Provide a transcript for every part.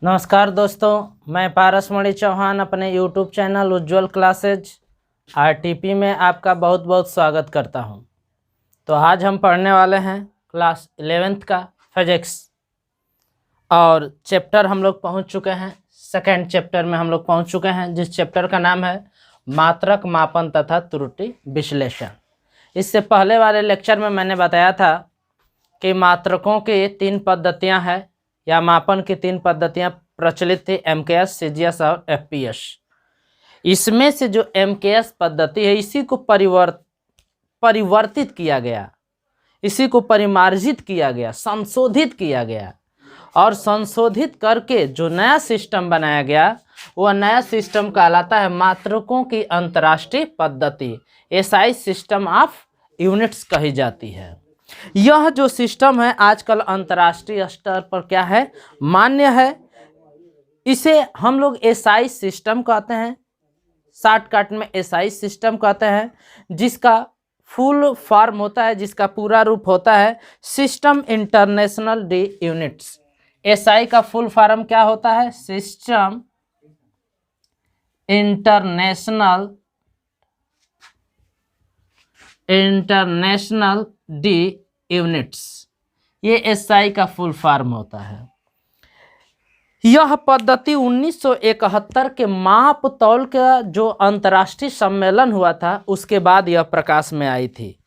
नमस्कार दोस्तों, मैं पारसमणि चौहान अपने YouTube चैनल उज्ज्वल क्लासेज RTP में आपका बहुत बहुत स्वागत करता हूं। तो आज हम पढ़ने वाले हैं क्लास 11th का फिजिक्स और चैप्टर हम लोग पहुंच चुके हैं। सेकेंड चैप्टर में हम लोग पहुंच चुके हैं, जिस चैप्टर का नाम है मात्रक मापन तथा त्रुटि विश्लेषण। इससे पहले वाले लेक्चर में मैंने बताया था कि मात्रकों की 3 पद्धतियाँ हैं या मापन की 3 पद्धतियां प्रचलित थी, MKS, CGS और FPS। इसमें से जो MKS पद्धति है इसी को परिवर्तित किया गया, इसी को परिमार्जित किया गया, संशोधित किया गया और संशोधित करके जो नया सिस्टम बनाया गया वह नया सिस्टम कहलाता है मात्रकों की अंतर्राष्ट्रीय पद्धति। SI सिस्टम ऑफ यूनिट्स कही जाती है। यह जो सिस्टम है आजकल अंतर्राष्ट्रीय स्तर पर क्या है, मान्य है। इसे हम लोग SI सिस्टम कहते हैं, शॉर्टकट में SI सिस्टम कहते हैं, जिसका फुल फॉर्म होता है, जिसका पूरा रूप होता है system international D units. SI का फुल फॉर्म क्या होता है? सिस्टम इंटरनेशनल डी यूनिट्स, ये SI का फुल फॉर्म होता है। यह पद्धति 1971 के माप तौल का जो अंतर्राष्ट्रीय सम्मेलन हुआ था उसके बाद यह प्रकाश में आई थी।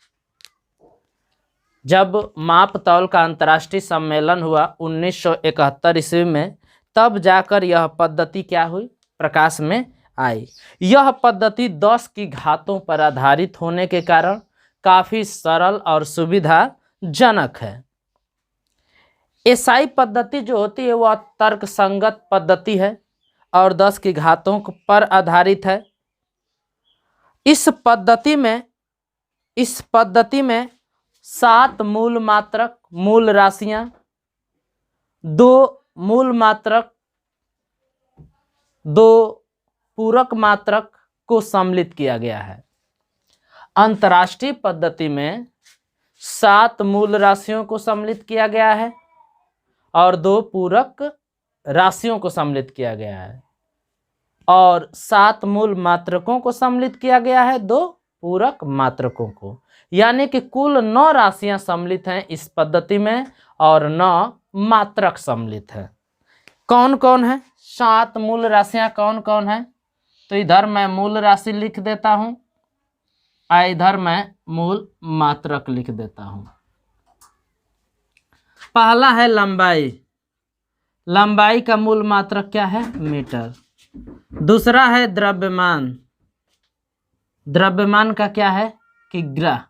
जब माप तौल का अंतर्राष्ट्रीय सम्मेलन हुआ 1971 ईस्वी में, तब जाकर यह पद्धति क्या हुई, प्रकाश में आई। यह पद्धति 10 की घातों पर आधारित होने के कारण काफ़ी सरल और सुविधाजनक है। SI पद्धति जो होती है वह तर्कसंगत पद्धति है और 10 की घातों पर आधारित है। इस पद्धति में 7 मूल मात्रक, मूल राशियां, 2 मूल मात्रक, 2 पूरक मात्रक को सम्मिलित किया गया है। अंतर्राष्ट्रीय पद्धति में 7 मूल राशियों को सम्मिलित किया गया है और 2 पूरक राशियों को सम्मिलित किया गया है, और 7 मूल मात्रकों को सम्मिलित किया गया है, 2 पूरक मात्रकों को, यानी कि कुल 9 राशियां सम्मिलित हैं इस पद्धति में और 9 मात्रक सम्मिलित है। कौन कौन है 7 मूल राशियां? कौन कौन है? तो इधर मैं मूल राशि लिख देता हूं और इधर मैं मूल मात्रक लिख देता हूं। पहला है लंबाई। लंबाई का मूल मात्रक क्या है? मीटर। दूसरा है द्रव्यमान। द्रव्यमान का क्या है? किग्रा।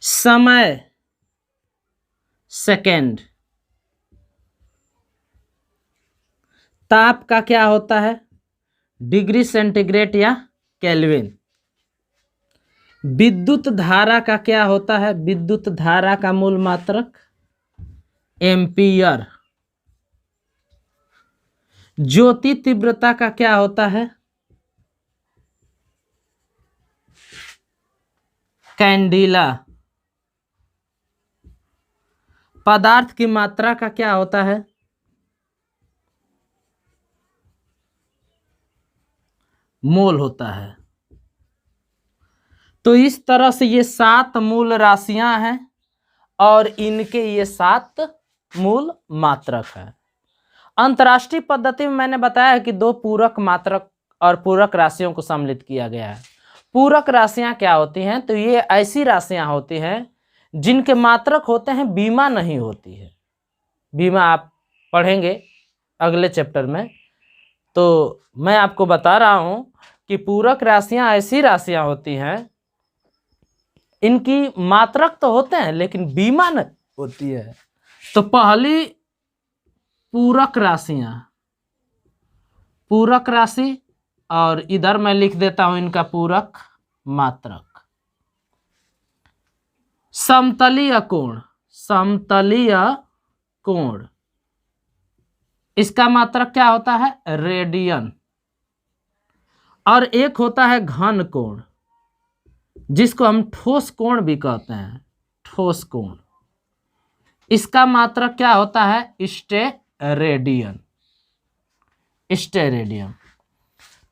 समय सेकेंड। ताप का क्या होता है? डिग्री सेंटीग्रेड या केल्विन। विद्युत धारा का क्या होता है? विद्युत धारा का मूल मात्रक एम्पियर। ज्योति तीव्रता का क्या होता है? कैंडिला। पदार्थ की मात्रा का क्या होता है? मोल होता है। तो इस तरह से ये 7 मूल राशियां हैं और इनके ये 7 मूल मात्रक है। अंतर्राष्ट्रीय पद्धति में मैंने बताया है कि 2 पूरक मात्रक और पूरक राशियों को सम्मिलित किया गया है। पूरक राशियां क्या होती हैं? तो ये ऐसी राशियां होती हैं जिनके मात्रक होते हैं, बीमा नहीं होती है। बीमा आप पढ़ेंगे अगले चैप्टर में। तो मैं आपको बता रहा हूं कि पूरक राशियां ऐसी राशियां होती हैं, इनकी मात्रक तो होते हैं लेकिन बीमा नहीं होती है। तो पहली पूरक राशियां, पूरक राशि, और इधर मैं लिख देता हूं इनका पूरक मात्रक। समतलीय कोण। समतलीय कोण, इसका मात्रक क्या होता है? रेडियन। और एक होता है घन कोण, जिसको हम ठोस कोण भी कहते हैं, ठोस कोण। इसका मात्रक क्या होता है? स्टेरेडियन। स्टेरेडियन।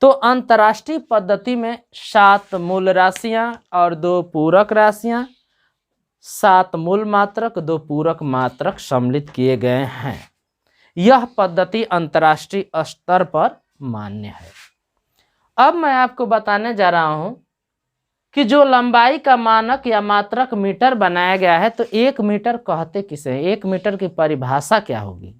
तो अंतर्राष्ट्रीय पद्धति में 7 मूल राशियां और 2 पूरक राशियां, 7 मूल मात्रक 2 पूरक मात्रक सम्मिलित किए गए हैं। यह पद्धति अंतर्राष्ट्रीय स्तर पर मान्य है। अब मैं आपको बताने जा रहा हूं कि जो लंबाई का मानक या मात्रक मीटर बनाया गया है, तो 1 मीटर कहते किसे हैं? 1 मीटर की परिभाषा क्या होगी?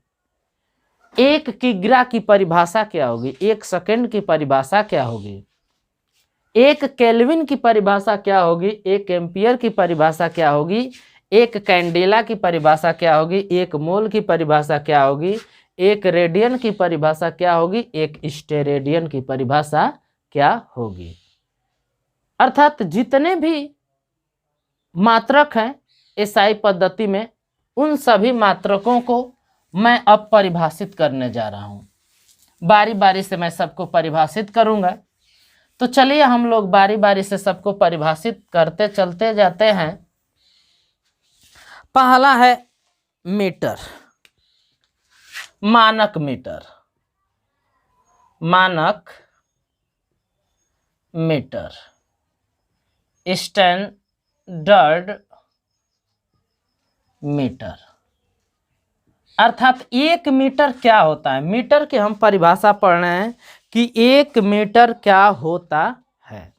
1 किग्रा की परिभाषा क्या होगी? 1 सेकंड की परिभाषा क्या होगी? 1 केल्विन की परिभाषा क्या होगी? 1 एम्पियर की परिभाषा क्या होगी? 1 कैंडेला की परिभाषा क्या होगी? 1 मोल की परिभाषा क्या होगी? 1 रेडियन की परिभाषा क्या होगी? 1 स्टेरेडियन की परिभाषा क्या होगी? अर्थात जितने भी मात्रक हैं एसआई पद्धति में, उन सभी मात्रकों को मैं अब परिभाषित करने जा रहा हूं। बारी बारी से मैं सबको परिभाषित करूंगा। तो चलिए हम लोग बारी बारी से सबको परिभाषित करते चलते जाते हैं। पहला है मीटर, मानक मीटर। मानक मीटर, स्टैंडर्ड मीटर। अर्थात 1 मीटर क्या होता है? मीटर की हम परिभाषा पढ़ रहे हैं कि 1 मीटर क्या होता है।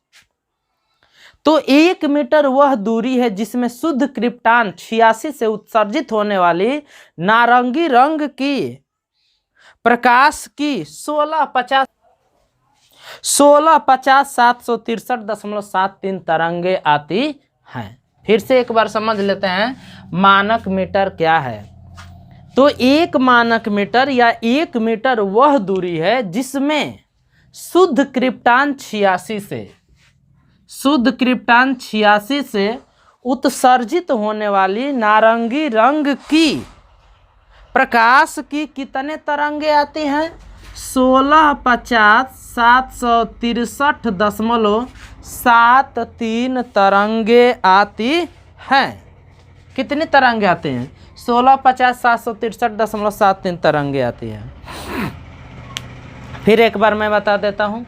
तो 1 मीटर वह दूरी है जिसमें शुद्ध क्रिप्टान 86 से उत्सर्जित होने वाली नारंगी रंग की प्रकाश की 1650-763.73 तरंगे आती हैं। फिर से एक बार समझ लेते हैं मानक मीटर क्या है। तो 1 मानक मीटर या 1 मीटर वह दूरी है जिसमें शुद्ध क्रिप्टान 86 से उत्सर्जित होने वाली नारंगी रंग की प्रकाश की कितने तरंगे आती हैं? 1650-763.73 तरंगे आती हैं। कितनी तरंगे आते हैं? 1650-763.73 तरंगे आती हैं। फिर एक बार मैं बता देता हूं।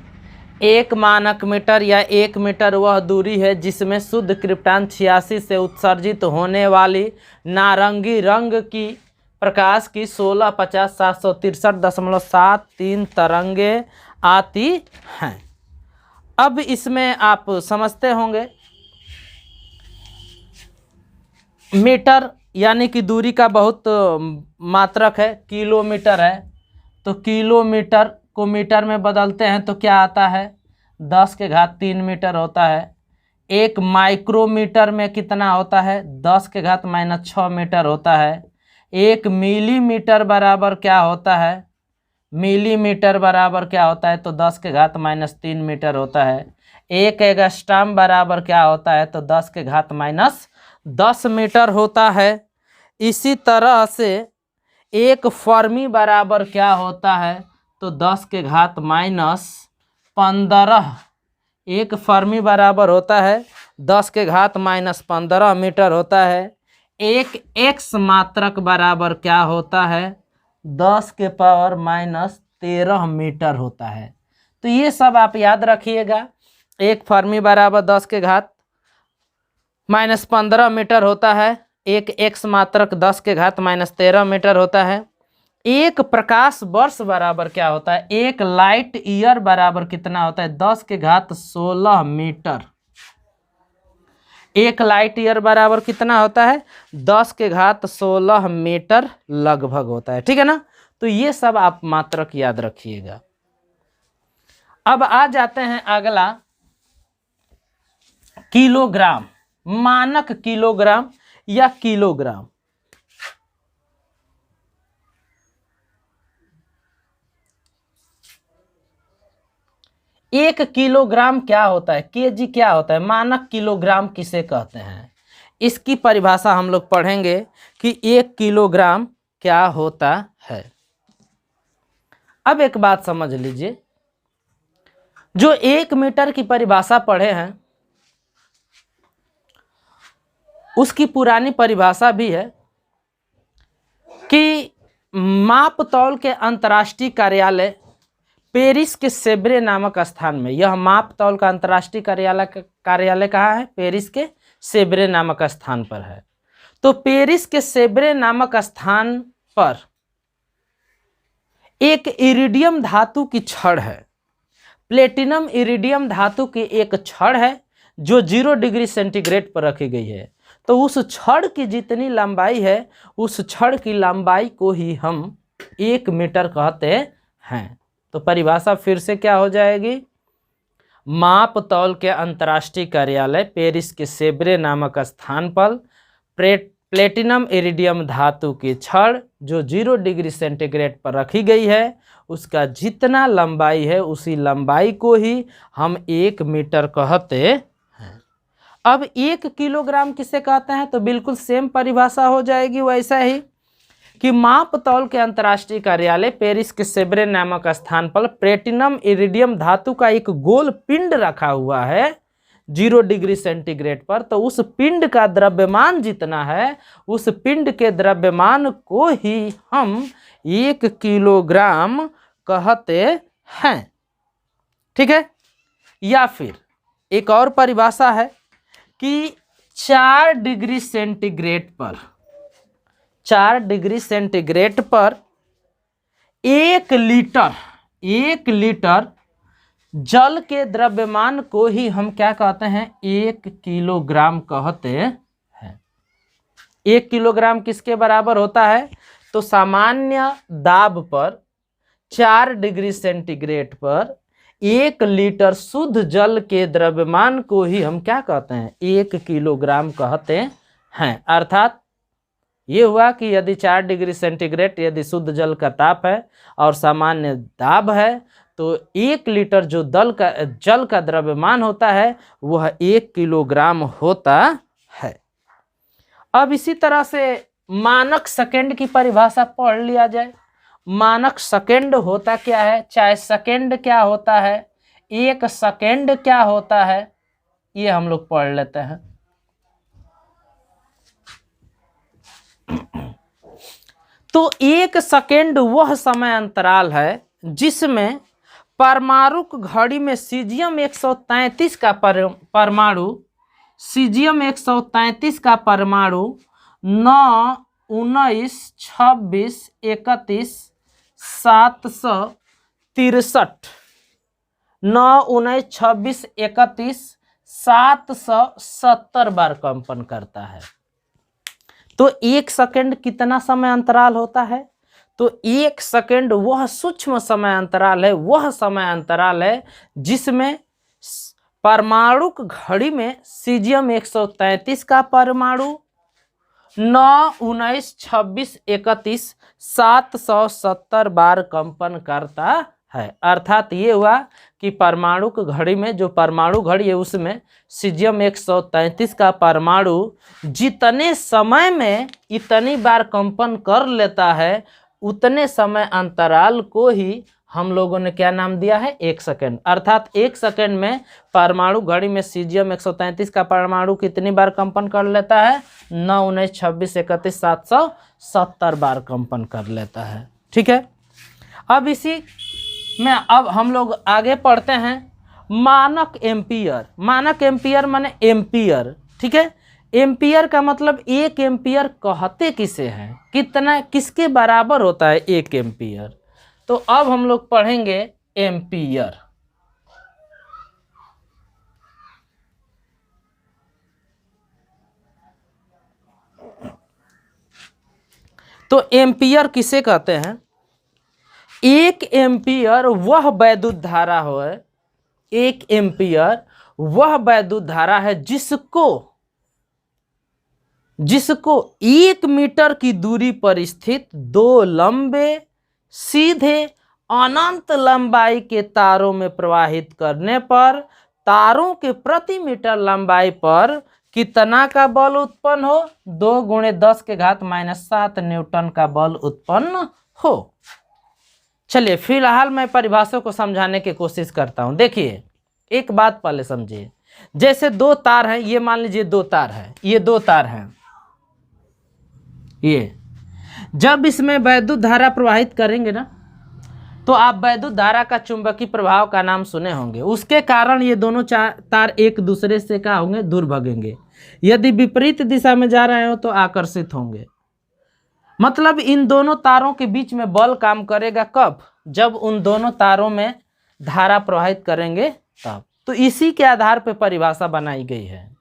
1 मानक मीटर या 1 मीटर वह दूरी है जिसमें शुद्ध क्रिप्टान 86 से उत्सर्जित होने वाली नारंगी रंग की प्रकाश की 1650-763.73 तरंगे आती हैं। अब इसमें आप समझते होंगे मीटर यानी कि दूरी का बहुत मात्रक है, किलोमीटर है। तो किलोमीटर को मीटर में बदलते हैं तो क्या आता है? 10⁻³ मीटर होता है। 1 माइक्रोमीटर में कितना होता है? 10⁻⁻6 मीटर होता है। 1 मिलीमीटर बराबर क्या होता है? मिलीमीटर बराबर क्या होता है? तो 10⁻³ मीटर होता है। 1 एंगस्ट्रॉम बराबर क्या होता है? तो 10⁻10 मीटर होता है। इसी तरह से 1 फर्मी बराबर क्या होता है? तो 10⁻15। 1 फर्मी बराबर होता है 10⁻15 मीटर होता है। 1 एक्स मात्रक बराबर क्या होता है? 10⁻13 मीटर होता है। तो ये सब आप याद रखिएगा। 1 फर्मी बराबर 10⁻15 मीटर होता है। 1 एक्स मात्रक 10⁻13 मीटर होता है। 1 प्रकाश वर्ष बराबर क्या होता है? 1 लाइट ईयर बराबर कितना होता है? 10⁻16 मीटर। 1 लाइट ईयर बराबर कितना होता है? 10⁻16 मीटर लगभग होता है। ठीक है ना? तो ये सब आप मात्रक याद रखिएगा। अब आ जाते हैं अगला, किलोग्राम। मानक किलोग्राम या किलोग्राम। एक किलोग्राम क्या होता है? केजी क्या होता है? मानक किलोग्राम किसे कहते हैं? इसकी परिभाषा हम लोग पढ़ेंगे कि 1 किलोग्राम क्या होता है। अब एक बात समझ लीजिए, जो 1 मीटर की परिभाषा पढ़े हैं उसकी पुरानी परिभाषा भी है कि माप तौल के अंतर्राष्ट्रीय कार्यालय पेरिस के सेब्रे नामक स्थान में, यह माप तौल का अंतर्राष्ट्रीय कार्यालय कहाँ है? पेरिस के सेब्रे नामक स्थान पर है। तो पेरिस के सेब्रे नामक स्थान पर एक इरिडियम धातु की छड़ है, प्लेटिनम इरिडियम धातु की एक छड़ है जो 0 डिग्री सेंटीग्रेड पर रखी गई है। तो उस छड़ की जितनी लंबाई है, उस छड़ की लंबाई को ही हम 1 मीटर कहते हैं। तो परिभाषा फिर से क्या हो जाएगी? माप तौल के अंतर्राष्ट्रीय कार्यालय पेरिस के सेब्रे नामक स्थान पर प्लेटिनम इरिडियम धातु की छड़ जो 0 डिग्री सेंटीग्रेड पर रखी गई है, उसका जितना लंबाई है उसी लंबाई को ही हम 1 मीटर कहते हैं। अब 1 किलोग्राम किसे कहते हैं? तो बिल्कुल सेम परिभाषा हो जाएगी वैसा ही कि माप तौल के अंतर्राष्ट्रीय कार्यालय पेरिस के सेब्रे नामक स्थान पर प्लेटिनम इरिडियम धातु का एक गोल पिंड रखा हुआ है 0 डिग्री सेंटीग्रेड पर। तो उस पिंड का द्रव्यमान जितना है, उस पिंड के द्रव्यमान को ही हम 1 किलोग्राम कहते हैं। ठीक है। या फिर एक और परिभाषा है कि 4 डिग्री सेंटीग्रेड पर 1 लीटर जल के द्रव्यमान को ही हम क्या कहते हैं? 1 किलोग्राम कहते हैं। 1 किलोग्राम किसके बराबर होता है? तो सामान्य दाब पर 4 डिग्री सेंटीग्रेड पर 1 लीटर शुद्ध जल के द्रव्यमान को ही हम क्या कहते हैं? 1 किलोग्राम कहते हैं। अर्थात ये हुआ कि यदि 4 डिग्री सेंटीग्रेड यदि शुद्ध जल का ताप है और सामान्य दाब है, तो 1 लीटर जो जल का द्रव्यमान होता है वह 1 किलोग्राम होता है। अब इसी तरह से मानक सेकंड की परिभाषा पढ़ लिया जाए। मानक सेकंड होता क्या है? चाहे सेकंड क्या होता है, 1 सेकंड क्या होता है, ये हम लोग पढ़ लेते हैं। तो 1 सेकंड वह समय अंतराल है जिसमें परमाणु घड़ी में सीजियम 133 का परमाणु 9, 19, 26, 31, 763 9, 19, 26, 31, 770 बार कंपन करता है। तो 1 सेकंड कितना समय अंतराल होता है? तो 1 सेकंड वह सूक्ष्म समय अंतराल है, वह समय अंतराल है जिसमें परमाणु घड़ी में सीजियम 133 का परमाणु 9, 19, 26, 31, 770 बार कंपन करता है। अर्थात ये हुआ कि परमाणु घड़ी में, जो परमाणु घड़ी है उसमें सीजियम 133 का परमाणु जितने समय में इतनी बार कंपन कर लेता है, उतने समय अंतराल को ही हम लोगों ने क्या नाम दिया है? 1 सेकंड। अर्थात 1 सेकंड में परमाणु घड़ी में सीजियम 133 का परमाणु कितनी बार कंपन कर लेता है? 9, 19, 26, 31, 770 बार कंपन कर लेता है। ठीक है। अब इसी में अब हम लोग आगे पढ़ते हैं मानक एम्पियर। मानक एम्पियर माने एम्पियर। ठीक है। एम्पियर का मतलब 1 एम्पियर कहते किसे हैं? कितना, किसके बराबर होता है 1 एम्पियर? तो अब हम लोग पढ़ेंगे एम्पियर। तो एम्पियर किसे कहते हैं? 1 एम्पियर वह वैद्युत धारा है, 1 एम्पियर वह वैद्युत धारा है जिसको 1 मीटर की दूरी पर स्थित 2 लंबे सीधे अनंत लंबाई के तारों में प्रवाहित करने पर तारों के प्रति मीटर लंबाई पर कितना का बल उत्पन्न हो? 2 × 10⁻⁷ न्यूटन का बल उत्पन्न हो। चलिए फिलहाल मैं परिभाषा को समझाने की कोशिश करता हूं। देखिए एक बात पहले समझिए। जैसे 2 तार हैं, ये मान लीजिए 2 तार है, ये 2 तार हैं। ये जब इसमें वैद्युत धारा प्रवाहित करेंगे ना, तो आप वैद्युत धारा का चुंबकीय प्रभाव का नाम सुने होंगे। उसके कारण ये दोनों तार एक दूसरे से क्या होंगे, दूर भगेंगे। यदि विपरीत दिशा में जा रहे हो तो आकर्षित होंगे। मतलब इन दोनों तारों के बीच में बल काम करेगा कब, जब उन दोनों तारों में धारा प्रवाहित करेंगे तब। तो इसी के आधार पर परिभाषा बनाई गई है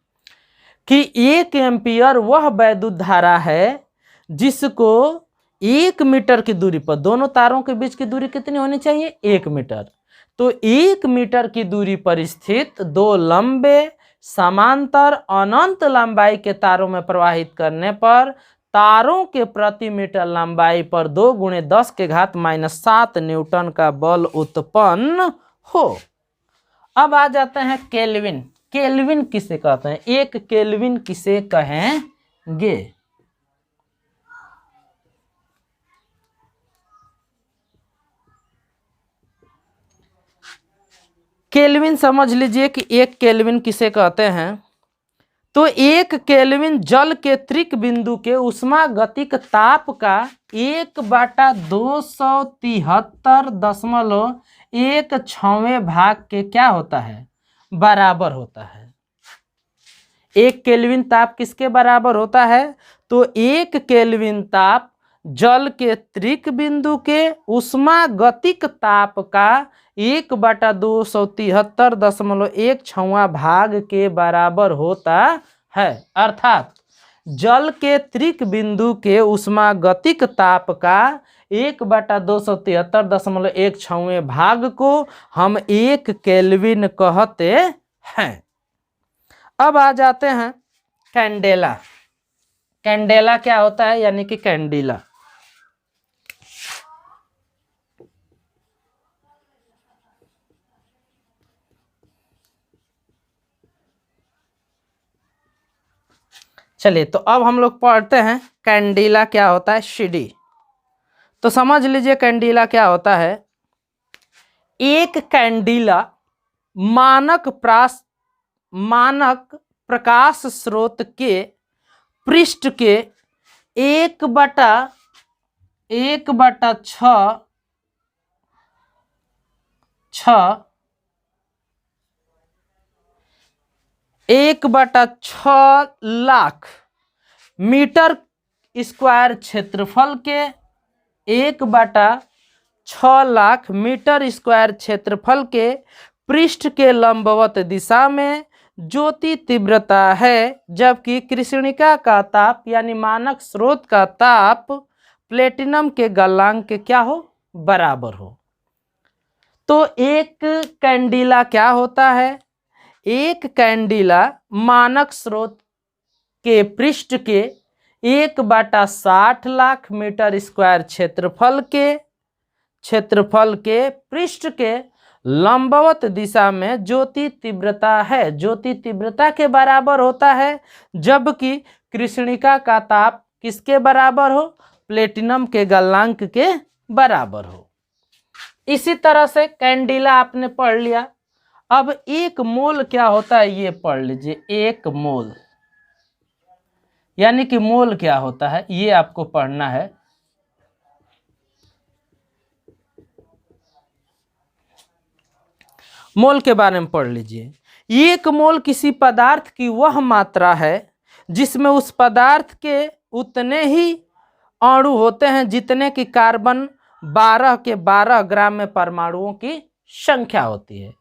कि 1 एम्पियर वह वैद्युत धारा है जिसको 1 मीटर की दूरी पर, दोनों तारों के बीच की दूरी कितनी होनी चाहिए, 1 मीटर। तो 1 मीटर की दूरी पर स्थित दो लंबे समांतर अनंत लंबाई के तारों में प्रवाहित करने पर तारों के प्रति मीटर लंबाई पर 2 × 10⁻⁷ न्यूटन का बल उत्पन्न हो। अब आ जाते हैं केल्विन। केल्विन किसे कहते हैं, 1 केल्विन किसे कहेंगे। केल्विन समझ लीजिए कि 1 केल्विन किसे कहते हैं। तो 1 केल्विन जल के त्रिक बिंदु के उष्मागतिक ताप का 1/273.16 भाग के क्या होता है, बराबर होता है। 1 केल्विन ताप किसके बराबर होता है, तो 1 केल्विन ताप जल के त्रिक बिंदु के उष्मागतिक ताप का 1/273.16 भाग के बराबर होता है। अर्थात जल के त्रिक बिंदु के उष्मागतिक ताप का 1/273.16 भाग को हम 1 केल्विन कहते हैं। अब आ जाते हैं कैंडेला। कैंडेला क्या होता है, यानी कि कैंडिला। चलिए, तो अब हम लोग पढ़ते हैं कैंडिला क्या होता है, सीडी। तो समझ लीजिए कैंडिला क्या होता है। एक कैंडिला मानक प्रकाश स्रोत के पृष्ठ के 1/6 लाख मीटर स्क्वायर क्षेत्रफल के 1/6 लाख मीटर स्क्वायर क्षेत्रफल के पृष्ठ के लंबवत दिशा में ज्योति तीव्रता है, जबकि कृष्णिका का ताप यानी मानक स्रोत का ताप प्लेटिनम के गलनांक के क्या हो, बराबर हो। तो एक कैंडिला क्या होता है, एक कैंडिला मानक स्रोत के पृष्ठ के 1/60 लाख मीटर स्क्वायर क्षेत्रफल के पृष्ठ के लंबवत दिशा में ज्योति तीव्रता है, ज्योति तीव्रता के बराबर होता है, जबकि कृष्णिका का ताप किसके बराबर हो, प्लेटिनम के गलनांक के बराबर हो। इसी तरह से कैंडिला आपने पढ़ लिया। अब 1 मोल क्या होता है ये पढ़ लीजिए। 1 मोल यानी कि मोल क्या होता है ये आपको पढ़ना है। मोल के बारे में पढ़ लीजिए। 1 मोल किसी पदार्थ की वह मात्रा है जिसमें उस पदार्थ के उतने ही अणु होते हैं जितने की कार्बन 12 के 12 ग्राम में परमाणुओं की संख्या होती है।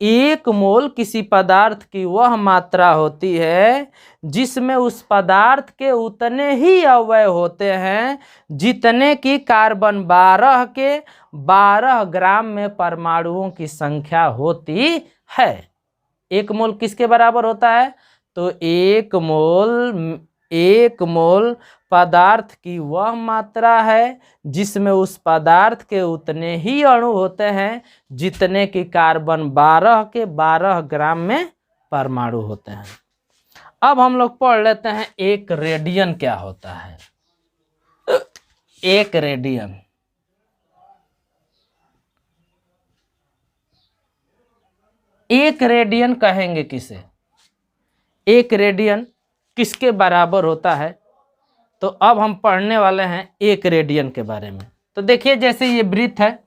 1 मोल किसी पदार्थ की वह मात्रा होती है जिसमें उस पदार्थ के उतने ही अवयव होते हैं जितने की कार्बन 12 के 12 ग्राम में परमाणुओं की संख्या होती है। 1 मोल किसके बराबर होता है, तो 1 मोल पदार्थ की वह मात्रा है जिसमें उस पदार्थ के उतने ही अणु होते हैं जितने की कार्बन 12 के 12 ग्राम में परमाणु होते हैं। अब हम लोग पढ़ लेते हैं 1 रेडियन क्या होता है। 1 रेडियन, एक रेडियन कहेंगे किसे, 1 रेडियन किसके बराबर होता है, तो अब हम पढ़ने वाले हैं 1 रेडियन के बारे में। तो देखिए, जैसे ये वृत्त है,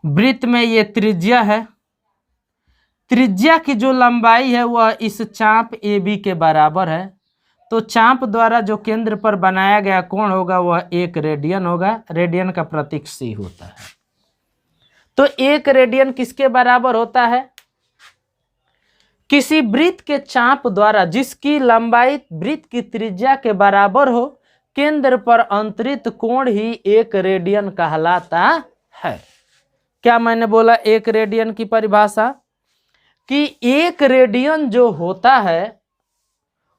वृत्त में ये त्रिज्या है, त्रिज्या की जो लंबाई है वह इस चाप AB के बराबर है। तो चाप द्वारा जो केंद्र पर बनाया गया कोण होगा वह 1 रेडियन होगा। रेडियन का प्रतीक C होता है। तो 1 रेडियन किसके बराबर होता है? किसी वृत्त के चाप द्वारा जिसकी लंबाई वृत्त की त्रिज्या के बराबर हो, केंद्र पर अंतरित कोण ही 1 रेडियन कहलाता है। क्या मैंने बोला? 1 रेडियन की परिभाषा कि 1 रेडियन जो होता है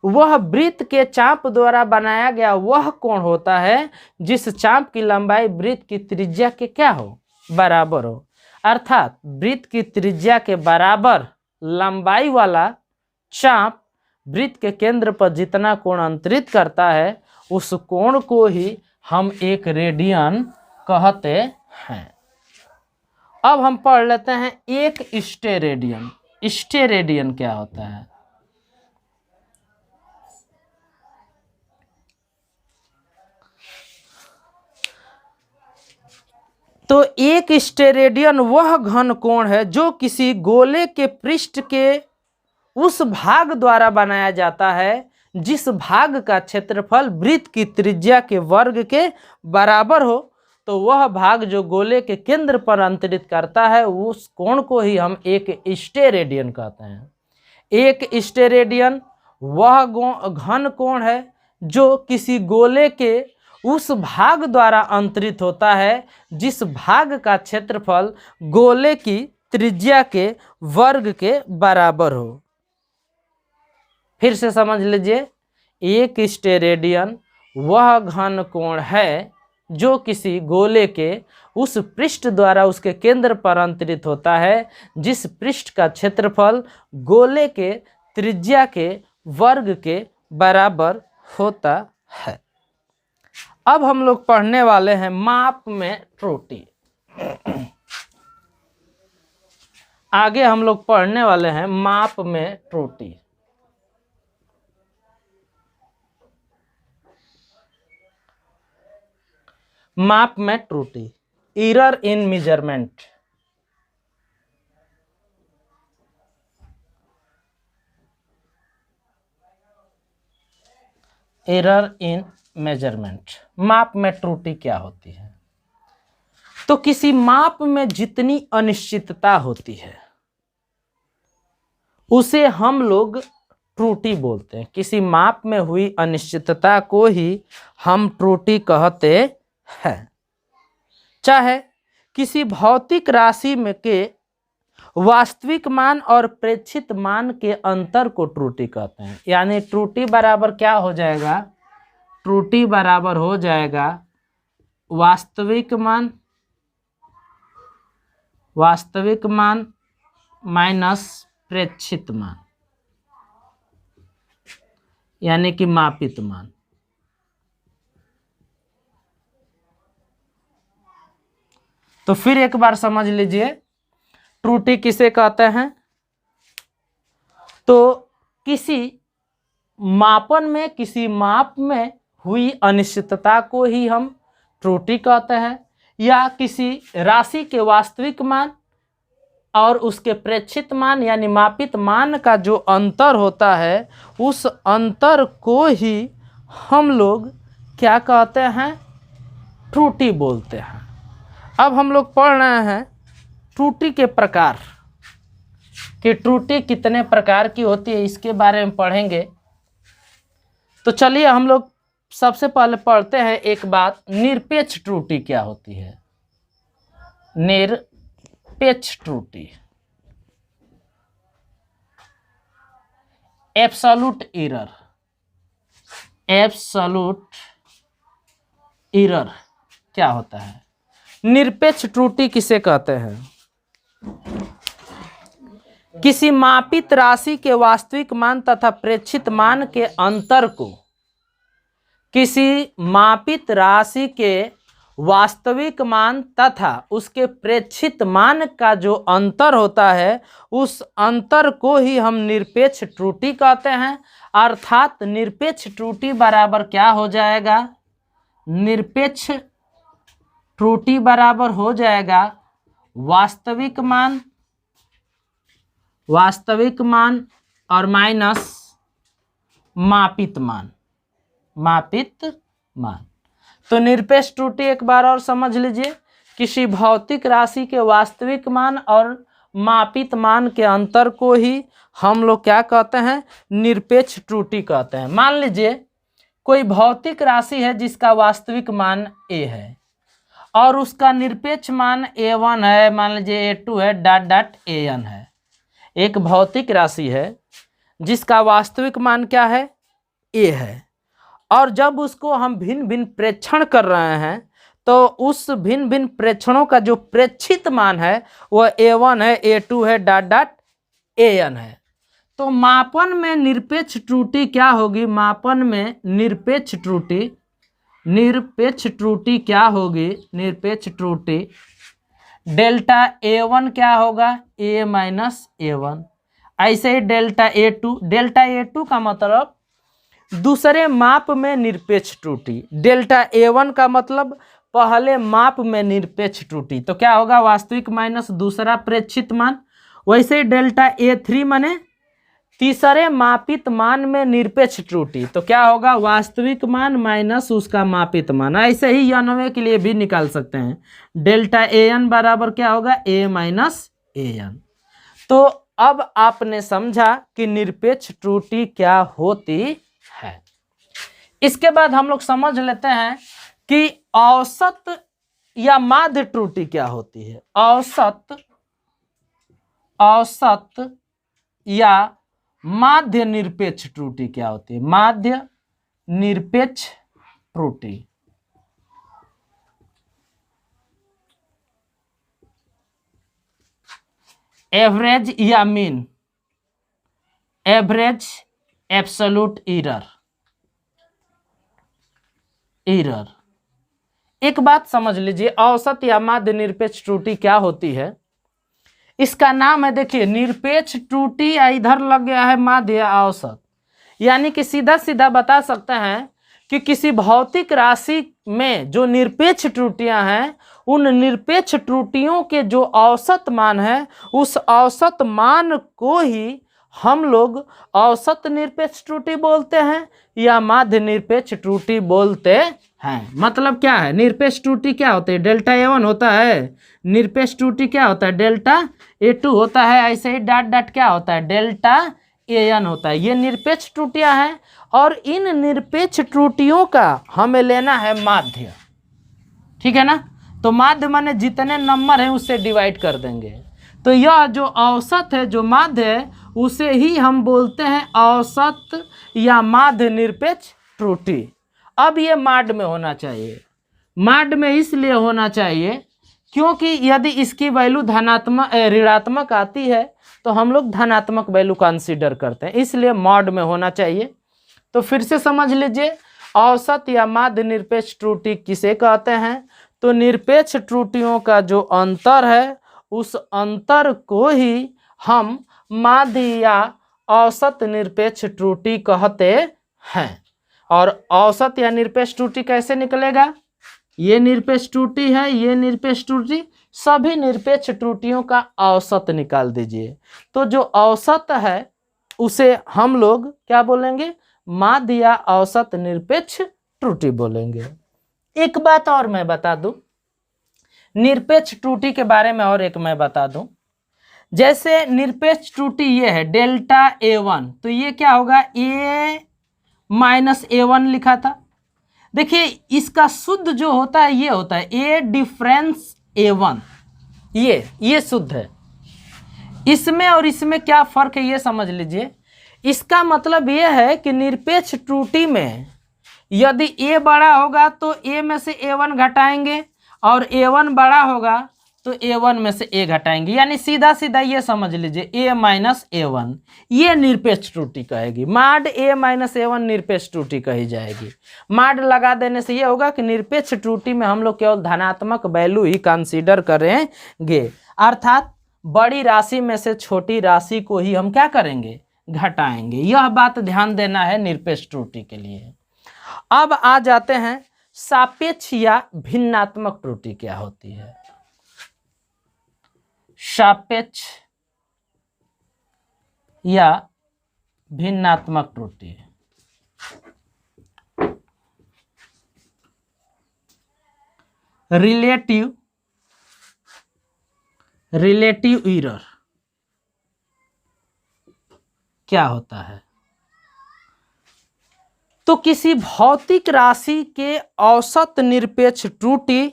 वह वृत्त के चाप द्वारा बनाया गया वह कोण होता है जिस चाप की लंबाई वृत्त की त्रिज्या के क्या हो? बराबर हो। अर्थात वृत्त की त्रिज्या के बराबर लंबाई वाला चाप वृत्त के केंद्र पर जितना कोण अंतरित करता है उस कोण को ही हम 1 रेडियन कहते हैं। अब हम पढ़ लेते हैं 1 स्टेरेडियन। स्टेरेडियन क्या होता है? तो 1 स्टेरेडियन वह घन कोण है जो किसी गोले के पृष्ठ के उस भाग द्वारा बनाया जाता है जिस भाग का क्षेत्रफल वृत्त की त्रिज्या के वर्ग के बराबर हो। तो वह भाग जो गोले के केंद्र पर अंतरित करता है उस कोण को ही हम 1 स्टेरेडियन कहते हैं। 1 स्टेरेडियन वह घन कोण है जो किसी गोले के उस भाग द्वारा अंतरित होता है जिस भाग का क्षेत्रफल गोले की त्रिज्या के वर्ग के बराबर हो। फिर से समझ लीजिए, 1 स्टेरेडियन वह घन कोण है जो किसी गोले के उस पृष्ठ द्वारा उसके केंद्र पर अंतरित होता है जिस पृष्ठ का क्षेत्रफल गोले के त्रिज्या के वर्ग के बराबर होता है। अब हम लोग पढ़ने वाले हैं माप में त्रुटि। आगे हम लोग पढ़ने वाले हैं माप में त्रुटि। माप में त्रुटि, error in measurement. Error in measurement, माप में त्रुटि क्या होती है? तो किसी माप में जितनी अनिश्चितता होती है उसे हम लोग त्रुटि बोलते हैं। किसी माप में हुई अनिश्चितता को ही हम त्रुटि कहते हैं। चाहे किसी भौतिक राशि में के वास्तविक मान और प्रेक्षित मान के अंतर को त्रुटि कहते हैं। यानी त्रुटि बराबर क्या हो जाएगा? त्रुटि बराबर हो जाएगा वास्तविक मान माइनस प्रेक्षित मान, यानी कि मापित मान। तो फिर एक बार समझ लीजिए, त्रुटि किसे कहते हैं? तो किसी मापन में, किसी माप में हुई अनिश्चितता को ही हम त्रुटि कहते हैं, या किसी राशि के वास्तविक मान और उसके प्रेक्षित मान यानी मापित मान का जो अंतर होता है उस अंतर को ही हम लोग क्या कहते हैं? त्रुटि बोलते हैं। अब हम लोग पढ़ रहे हैं त्रुटि के प्रकार, कि त्रुटि कितने प्रकार की होती है इसके बारे में पढ़ेंगे। तो चलिए हम लोग सबसे पहले पढ़ते हैं एक बात, निरपेक्ष त्रुटि क्या होती है? निरपेक्ष त्रुटि, एब्सोल्यूट एरर। एब्सोल्यूट एरर क्या होता है? निरपेक्ष त्रुटि किसे कहते हैं? किसी मापित राशि के वास्तविक मान तथा प्रेक्षित मान के अंतर को, किसी मापित राशि के वास्तविक मान तथा उसके प्रेक्षित मान का जो अंतर होता है उस अंतर को ही हम निरपेक्ष त्रुटि कहते हैं। अर्थात निरपेक्ष त्रुटि बराबर क्या हो जाएगा, निरपेक्ष त्रुटि बराबर हो जाएगा वास्तविक मान और माइनस मापित मान। तो निरपेक्ष त्रुटि एक बार और समझ लीजिए, किसी भौतिक राशि के वास्तविक मान और मापित मान के अंतर को ही हम लोग क्या कहते हैं, निरपेक्ष त्रुटि कहते हैं। मान लीजिए कोई भौतिक राशि है जिसका वास्तविक मान a है और उसका निरपेक्ष मान a1 है, मान लीजिए a2 है, an है। एक भौतिक राशि है जिसका वास्तविक मान क्या है, a है, और जब उसको हम भिन्न भिन्न प्रेक्षण कर रहे हैं तो उस भिन्न भिन्न प्रेक्षणों का जो प्रेक्षित मान है वह a1 है, a2 है, an है। तो मापन में निरपेक्ष त्रुटि क्या होगी, मापन में निरपेक्ष त्रुटि क्या होगी, निरपेक्ष त्रुटि डेल्टा a1 क्या होगा, a माइनस a1। ऐसे ही डेल्टा a2 का मतलब दूसरे माप में निरपेक्ष त्रुटि, डेल्टा a1 का मतलब पहले माप में निरपेक्ष त्रुटि। तो क्या होगा, वास्तविक माइनस दूसरा प्रेक्षित मान। वैसे ही डेल्टा a3 माने तीसरे मापित मान में निरपेक्ष त्रुटि। तो क्या होगा, वास्तविक मान माइनस उसका मापित मान। ऐसे ही n के लिए भी निकाल सकते हैं, डेल्टा an बराबर क्या होगा, a माइनस an। तो अब आपने समझा कि निरपेक्ष त्रुटि क्या होती है। इसके बाद हम लोग समझ लेते हैं कि औसत या माध्य त्रुटि क्या होती है। औसत या माध्य निरपेक्ष त्रुटि क्या होती है, माध्य निरपेक्ष त्रुटि। एवरेज या मीन, एवरेज एब्सोल्यूट एरर। एक बात समझ लीजिए, औसत या माध्य निरपेक्ष त्रुटि क्या होती है। इसका नाम है, देखिए निरपेक्ष त्रुटि, या इधर लग गया है माध्य या औसत। यानी कि सीधा सीधा बता सकते हैं कि किसी भौतिक राशि में जो निरपेक्ष त्रुटियां हैं उन निरपेक्ष त्रुटियों के जो औसत मान है उस औसत मान को ही हम लोग औसत निरपेक्ष त्रुटि बोलते हैं या माध्य निरपेक्ष त्रुटि बोलते हैं। मतलब क्या है, निरपेक्ष त्रुटि क्या होती है, डेल्टा a1 होता है, निरपेक्ष त्रुटि क्या होता है, डेल्टा a2 होता है, ऐसे ही क्या होता है, डेल्टा an होता है। ये निरपेक्ष त्रुटियां हैं और इन निरपेक्ष त्रुटियों का हमें लेना है माध्य, ठीक है ना। तो माध्य माने जितने नंबर हैं उससे डिवाइड कर देंगे। तो यह जो औसत है, जो माध्य है, उसे ही हम बोलते हैं औसत या माध्य निरपेक्ष त्रुटि। अब ये माड में होना चाहिए। माड में इसलिए होना चाहिए क्योंकि यदि इसकी वैल्यू धनात्मक ऋणात्मक आती है तो हम लोग धनात्मक वैल्यू कंसीडर करते हैं, इसलिए मॉड में होना चाहिए। तो फिर से समझ लीजिए, औसत या माध्य निरपेक्ष त्रुटि किसे कहते हैं। तो निरपेक्ष त्रुटियों का जो अंतर है उस अंतर को ही हम माध्य या औसत निरपेक्ष त्रुटि कहते हैं। और औसत या निरपेक्ष त्रुटि कैसे निकलेगा, ये निरपेक्ष त्रुटि है, ये निरपेक्ष त्रुटि, सभी निरपेक्ष त्रुटियों का औसत निकाल दीजिए। तो जो औसत है उसे हम लोग क्या बोलेंगे, माध्य या औसत निरपेक्ष त्रुटि बोलेंगे। एक बात और मैं बता दूं, निरपेक्ष त्रुटि के बारे में और एक मैं बता दूं। जैसे निरपेक्ष त्रुटि ये है डेल्टा a1, तो ये क्या होगा, a माइनस a1 लिखा था। देखिए इसका शुद्ध जो होता है ये होता है a डिफरेंस a1, ये शुद्ध है। इसमें और इसमें क्या फर्क है ये समझ लीजिए। इसका मतलब ये है कि निरपेक्ष त्रुटि में यदि a बड़ा होगा तो a में से a1 घटाएंगे और a1 बड़ा होगा तो a1 में से a घटाएंगे, यानी सीधा सीधा ये समझ लीजिए a माइनस a1 ये निरपेक्ष त्रुटि कहेगी। माड a माइनस a1 निरपेक्ष त्रुटि कही जाएगी। माड लगा देने से ये होगा कि निरपेक्ष त्रुटि में हम लोग केवल धनात्मक वैल्यू ही कंसीडर करेंगे, अर्थात बड़ी राशि में से छोटी राशि को ही हम क्या करेंगे, घटाएंगे। यह बात ध्यान देना है निरपेक्ष त्रुटि के लिए। अब आ जाते हैं सापेक्ष या भिन्नात्मक त्रुटि क्या होती है। सापेक्ष या भिन्नात्मक त्रुटि, रिलेटिव एरर क्या होता है? तो किसी भौतिक राशि के औसत निरपेक्ष त्रुटि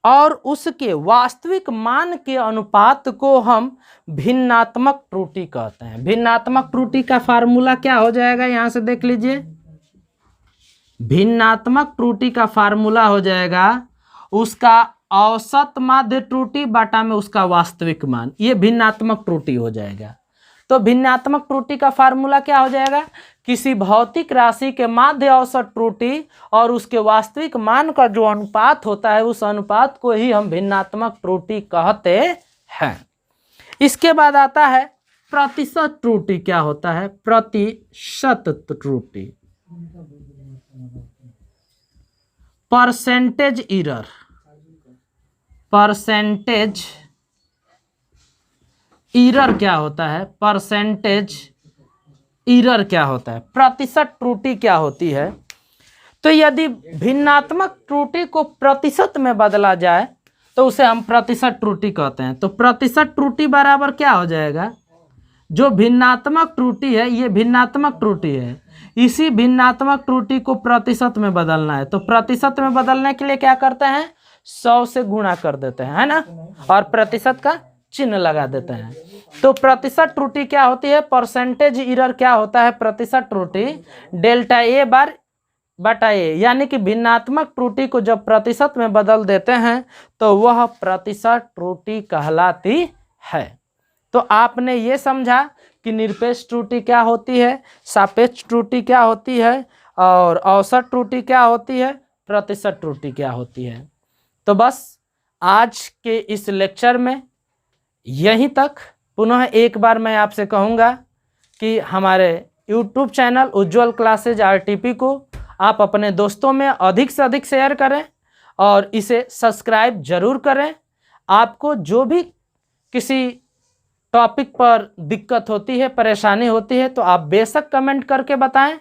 और उसके वास्तविक मान के अनुपात को हम भिन्नात्मक त्रुटि कहते हैं। भिन्नात्मक त्रुटि का फार्मूला क्या हो जाएगा, यहां से देख लीजिए। भिन्नात्मक त्रुटि का फार्मूला हो जाएगा उसका औसत माध्य त्रुटि बटा में उसका वास्तविक मान, ये भिन्नात्मक त्रुटि हो जाएगा। तो भिन्नात्मक त्रुटि का फार्मूला क्या हो जाएगा, किसी भौतिक राशि के माध्य औसत त्रुटि और उसके वास्तविक मान का जो अनुपात होता है उस अनुपात को ही हम भिन्नात्मक त्रुटि कहते हैं। इसके बाद आता है प्रतिशत त्रुटि क्या होता है। प्रतिशत त्रुटि, परसेंटेज एरर, परसेंटेज एरर क्या होता है, परसेंटेज एरर क्या होता है, प्रतिशत त्रुटि क्या होती है। तो यदि भिन्नात्मक त्रुटि को प्रतिशत में बदला जाए तो उसे हम प्रतिशत त्रुटि कहते हैं। तो प्रतिशत त्रुटि बराबर क्या हो जाएगा, जो भिन्नात्मक त्रुटि है ये भिन्नात्मक त्रुटि है, इसी भिन्नात्मक त्रुटि को प्रतिशत में बदलना है। तो प्रतिशत में बदलने के लिए क्या करते हैं, 100 से गुणा कर देते हैं, है ना, और प्रतिशत का चिन्ह लगा देते हैं। तो प्रतिशत त्रुटि क्या होती है, परसेंटेज एरर क्या होता है, प्रतिशत त्रुटि डेल्टा ए बार बटा ए, यानी कि भिन्नात्मक त्रुटि को जब प्रतिशत में बदल देते हैं तो वह प्रतिशत त्रुटि कहलाती है। तो आपने ये समझा कि निरपेक्ष त्रुटि क्या होती है, सापेक्ष त्रुटि क्या होती है, और औसत त्रुटि क्या होती है, प्रतिशत त्रुटि क्या होती है। तो बस आज के इस लेक्चर में यहीं तक। पुनः एक बार मैं आपसे कहूँगा कि हमारे YouTube चैनल उज्ज्वल क्लासेज RTP को आप अपने दोस्तों में अधिक से अधिक शेयर करें और इसे सब्सक्राइब जरूर करें। आपको जो भी किसी टॉपिक पर दिक्कत होती है, परेशानी होती है, तो आप बेशक कमेंट करके बताएं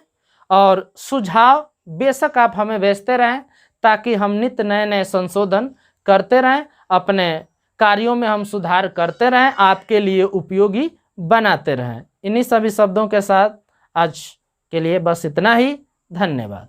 और सुझाव बेशक आप हमें भेजते रहें, ताकि हम नित्य नए नए संशोधन करते रहें, अपने कार्यों में हम सुधार करते रहें, आपके लिए उपयोगी बनाते रहें। इन्हीं सभी शब्दों के साथ आज के लिए बस इतना ही। धन्यवाद।